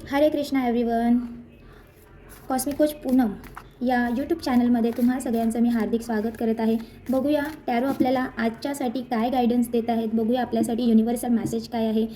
हरे Krishna everyone. Cosmic coach Poonam या YouTube चॅनलमध्ये तुम्हा सगळ्यांचं मी हार्दिक स्वागत करत आहे. बघूया टॅरो आपल्याला आजच्यासाठी काय गायडन्स देत आहेत. बघूया आपल्यासाठी युनिव्हर्सल मेसेज काय आहे.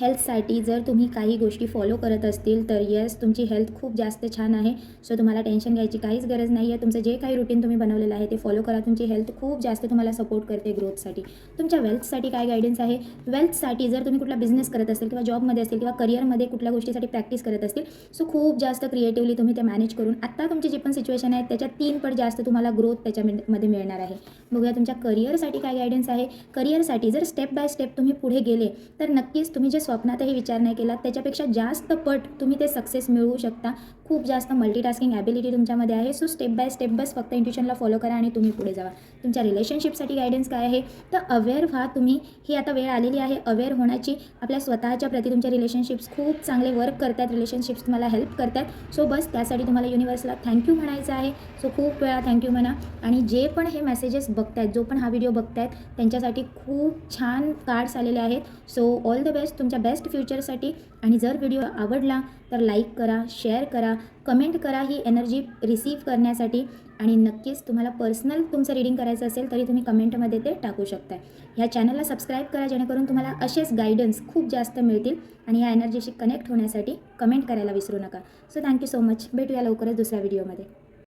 हेल्थसाठी जर तुम्ही काही गोष्टी फॉलो करत असतील तर येस, तुमची हेल्थ खूप जास्त छान आहे. सो तुम्हाला टेन्शन घ्यायची काहीच गरज नाही आहे. तुमचं जे काही रुटीन तुम्ही बनवलेलं आहे ते फॉलो करा. तुमची हेल्थ खूप जास्त तुम्हाला सपोर्ट करते ग्रोथसाठी. तुमच्या वेल्थसाठी काय गायडन्स आहे. वेल्थसाठी जर तुम्ही कुठला बिझनेस करत असेल किंवा जॉबमध्ये असेल किंवा करिअरमध्ये कुठल्या गोष्टीसाठी प्रॅक्टिस करत असतील, सो खूप जास्त क्रिएटिव्हली तुम्ही ते मॅनेज करून आत्ता तुमची जी पण सिच्युएशन आहे त्याच्या 3 पट जास्त तुम्हाला ग्रोथ त्याच्यामध्ये मिळणार आहे. बघूया तुमच्या करिअरसाठी काय गायडन्स आहे. करिअरसाठी जर स्टेप बाय स्टेप तुम्ही पुढे गेले तर नक्कीच तुम्ही जे स्वप्नातही विचार नाही केला त्याच्यापेक्षा जास्त पट तुम्ही ते सक्सेस मिळवू शकता. खूप जास्त मल्टीटास्किंग ॲबिलिटी तुमच्यामध्ये आहे. सो स्टेप बाय स्टेप बस फक्त इंट्युशनला फॉलो करा आणि तुम्ही पुढे जावा. तुमच्या रिलेशनशिपसाठी गायडन्स काय आहे. तर अवेअर व्हा तुम्ही. ही आता वेळ आलेली आहे अवेअर होण्याची. आपल्या स्वतःच्या प्रती तुमच्या रिलेशनशिप्स खूप चांगले वर्क करतात. रिलेशनशिप्स तुम्हाला हेल्प करतात. सो बस त्यासाठी तुम्हाला युनिव्हर्सला थँक्यू म्हणायचं आहे. सो खूप वेळा थँक्यू म्हणा. आणि जे पण हे मेसेजेस बघतायत, जो पण हा व्हिडिओ बघतायत, त्यांच्यासाठी खूप छान कार्ड्स आलेले आहेत. सो ऑल द बेस्ट तुमच्या बेस्ट फ्युचरसाठी. आणि जर व्हिडिओ आवडला तर लाईक करा, शेअर करा, कमेंट करा ही एनर्जी रिसीव्ह करण्यासाठी. आणि नक्कीच तुम्हाला पर्सनल तुमचं रीडिंग करायचं असेल तरी तुम्ही कमेंटमध्ये ते टाकू शकता. ह्या चॅनलला सबस्क्राईब करा जेणेकरून तुम्हाला असेच गायडन्स खूप जास्त मिळतील. आणि ह्या एनर्जीशी कनेक्ट होण्यासाठी कमेंट करायला विसरू नका. So thank you so much. भेटूया लवकरच दुसऱ्या व्हिडिओमध्ये.